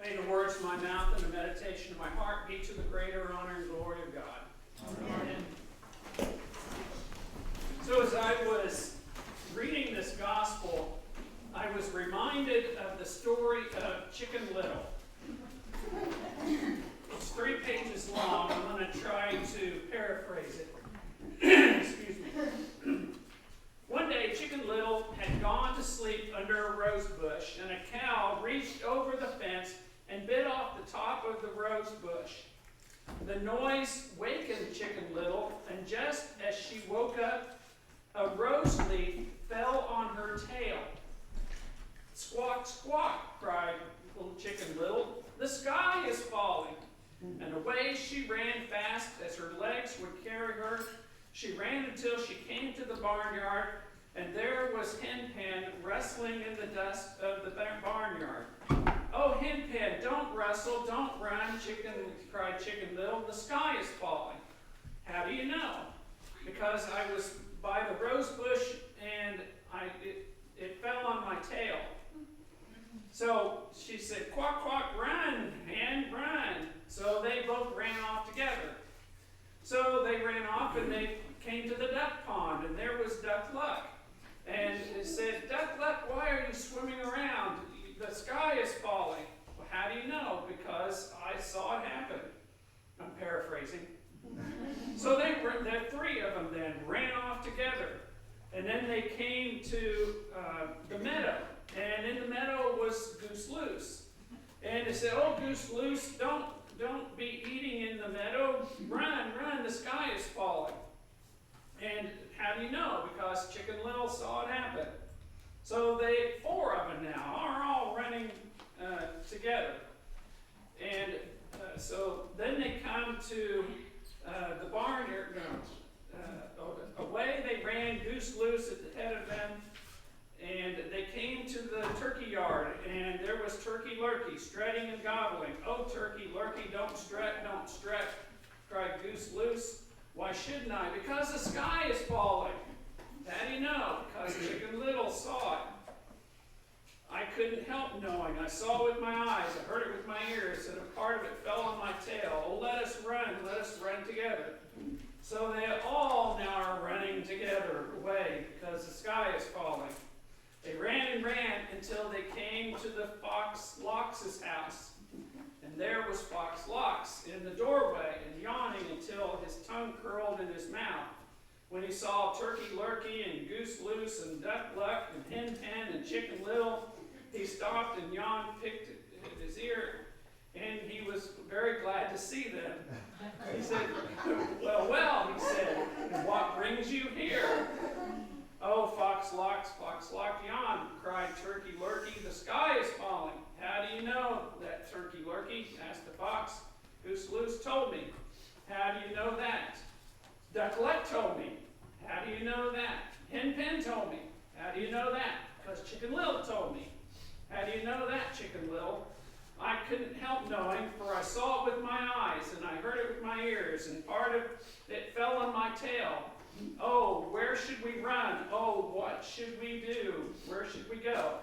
May the words of my mouth and the meditation of my heart be to the greater honor and glory of God. Amen. So as I was reading this gospel, I was reminded of the story of Chicken Little. It's 3 pages long. I'm going to try to paraphrase it. Excuse me. One day, Chicken Little had gone to sleep under a rose bush, and a cow reached over the fence and bit off the top of the rose bush. The noise wakened Chicken Little, and just as she woke up, a rose leaf fell on her tail. "Squawk, squawk," cried little Chicken Little. "The sky is falling." And away she ran fast as her legs would carry her. She ran until she came to the barnyard, and there was Hen Pen rustling in the dust of the barnyard. "Oh, Hen Pen, don't rustle, don't run," cried Chicken Little. "The sky is falling." "How do you know?" "Because I was by the rose bush and it fell on my tail." So she said, "Quack, quack, run, Hen, run." So they both ran off together. So they ran off and they came to the duck pond, and there was Duck Luck. And it said, "Duck Luck, why are you swimming around? The sky is falling." "Well, how do you know?" "Because I saw it happen." I'm paraphrasing. So the 3 of them then ran off together. And then they came to the meadow. And in the meadow was Goose Loose. And they said, "Oh, Goose Loose, don't be eating in the meadow. Run, run, the sky is falling." And how do you know? Because Chicken Little saw it happen. So they 4 of them now are all running together. And so then they come to the barnyard. Away they ran, Goose Loose at the head of them. And they came to the turkey yard, and there was Turkey Lurkey strutting and gobbling. "Oh, Turkey Lurkey, don't strut, cried Goose Loose. "Why shouldn't I?" "Because the sky is falling." "How do you know?" "Because Chicken Little saw it." "I couldn't help knowing. I saw it with my eyes, I heard it with my ears, and a part of it fell on my tail. Oh, let us run together." So they all now are running together away because the sky is falling. They ran and ran until they came to the Fox Lox's house. And there was Fox Lox in the doorway and yawning until his tongue curled in his mouth. When he saw Turkey Lurkey and Goose Loose and Duck Luck and Hen Pen and Chicken Little, he stopped and yawned, picked at his ear, and he was very glad to see them. He said, well, he said, "What brings you here?" "Oh, Fox Lox, yawn," cried Turkey Lurkey. "The sky is falling." "How do you know that, Turkey Lurkey?" asked the fox. "Goose Loose told me." "How do you know that?" "Duck Luck told me." "How do you know that?" "Hen Pen told me." "How do you know that?" "Because Chicken Little told me." "How do you know that, Chicken Little?" "I couldn't help knowing, for I saw it with my eyes, and I heard it with my ears, and part of it fell on my tail. Oh, where should we run? Oh, what should we do? Where should we go?"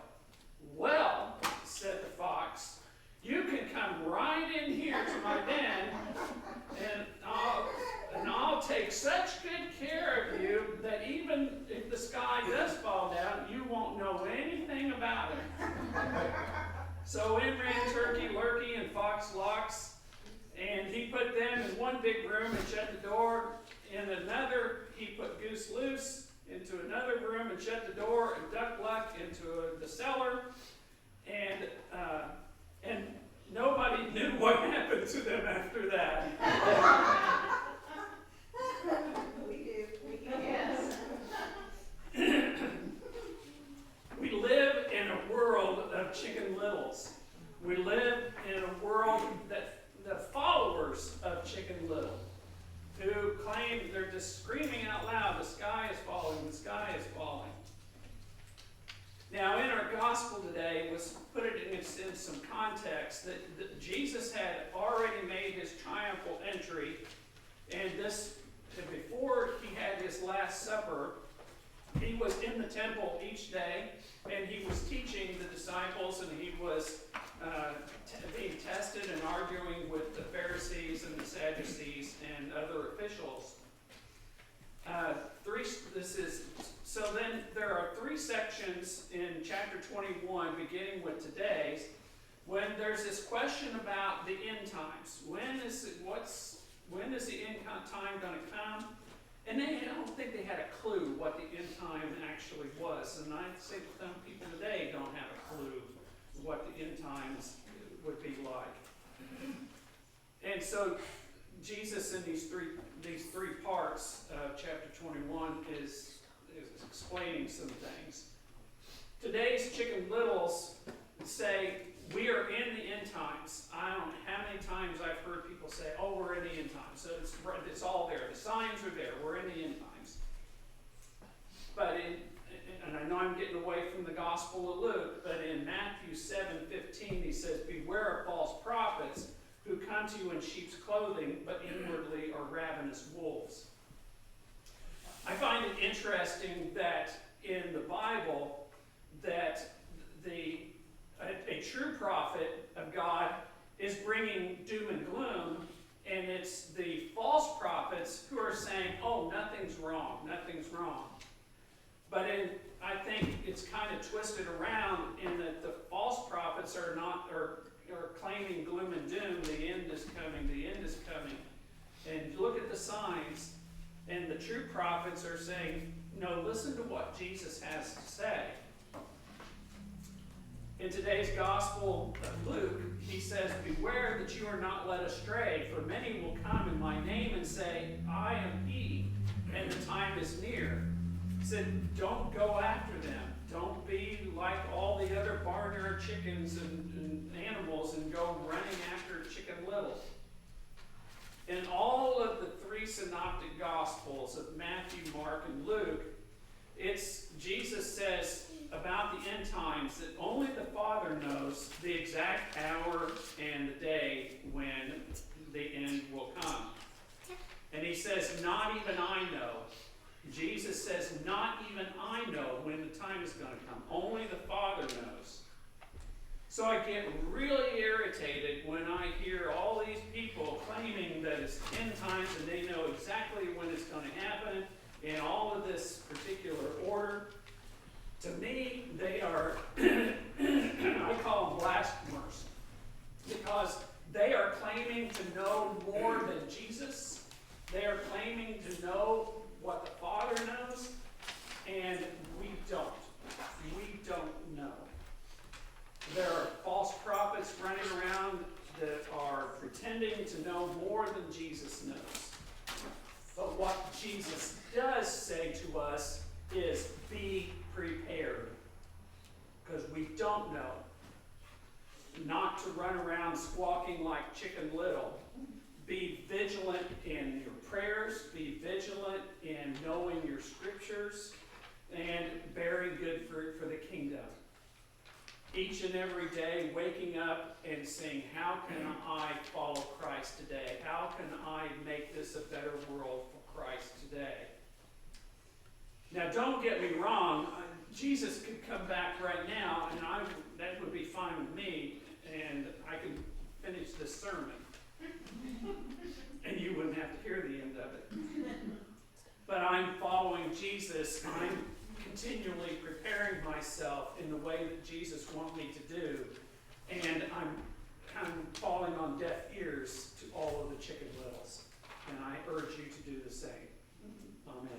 "Well," said the fox, "you can come right in here to my den, and I'll take such good care of you that even if the sky does fall down, you won't know anything about it." So in ran Turkey Lurkey and Fox Lox, and he put them in one big room and shut the door. In another, he put Goose Loose into another room and shut the door, and Duck Luck into the cellar, and nobody knew what happened to them after that. We do. Yes. We live in a world of Chicken Littles. We live in a world that the followers of Chicken Little, who claim they're just screaming out loud, "The sky is falling, the sky is falling." Now, in our gospel today, let's put it in some context, that Jesus had already made his triumphal entry, and before he had his Last Supper, he was in the temple each day, and he was teaching the disciples, and he was being tested and arguing with the Pharisees and the Sadducees and other officials. So then there are 3 sections in chapter 21, beginning with today's, when there's this question about the end times. When is the end time going to come? And I don't think they had a clue what the end time actually was. And I'd say some people today don't have a clue what the end times would be like. And so Jesus in these three parts of chapter 21 is explaining some things. Today's Chicken Littles say, we are in the end times. I don't know how many times I've heard people say, oh, we're in the end times. So it's all there. The signs are there. We're in the end times. But and I know I'm getting away from the Gospel of Luke, but in Matthew 7:15, he says, beware of false prophets who come to you in sheep's clothing, but inwardly are ravenous wolves. I find it interesting that in the Bible, that a true prophet of God is bringing doom and gloom, and it's the false prophets who are saying, oh, nothing's wrong, nothing's wrong. But I think it's kind of twisted around in that the false prophets are claiming gloom and doom, the end is coming, the end is coming. And look at the signs. And the true prophets are saying, no, listen to what Jesus has to say. In today's Gospel of Luke, he says, beware that you are not led astray, for many will come in my name and say, I am he, and the time is near. He said, don't go after them. Don't be like all the other barnyard chickens and animals and go running after Chicken Little. In all of the 3 synoptic Gospels of Matthew, Mark, and Luke, Jesus says about the end times that only the Father knows the exact hour and the day when the end will come. And he says, not even I know. Jesus says, not even I know when the time is going to come. Only the Father knows. So I get really irritated when I hear all these people claiming that it's end times and they know exactly when it's going to happen in all of this particular order. To me, they are, I call them blasphemers, because they are claiming to know more than Jesus. They are claiming to know what the Father knows, and we don't. We don't know. There are false prophets running around that are pretending to know more than Jesus knows. But what Jesus does say to us is, be prepared. Because we don't know. Not to run around squawking like Chicken Little. Be vigilant in your prayers. Be vigilant in knowing your scriptures. And bearing good fruit for the kingdom. Each and every day waking up and saying, how can I follow Christ today? How can I make this a better world for Christ today? Now, don't get me wrong. Jesus could come back right now, and that would be fine with me, and I could finish this sermon. And you wouldn't have to hear the end of it. But I'm following Jesus. I'm continually preparing myself in the way that Jesus wants me to do. And I'm falling on deaf ears to all of the Chicken Littles. And I urge you to do the same. Amen.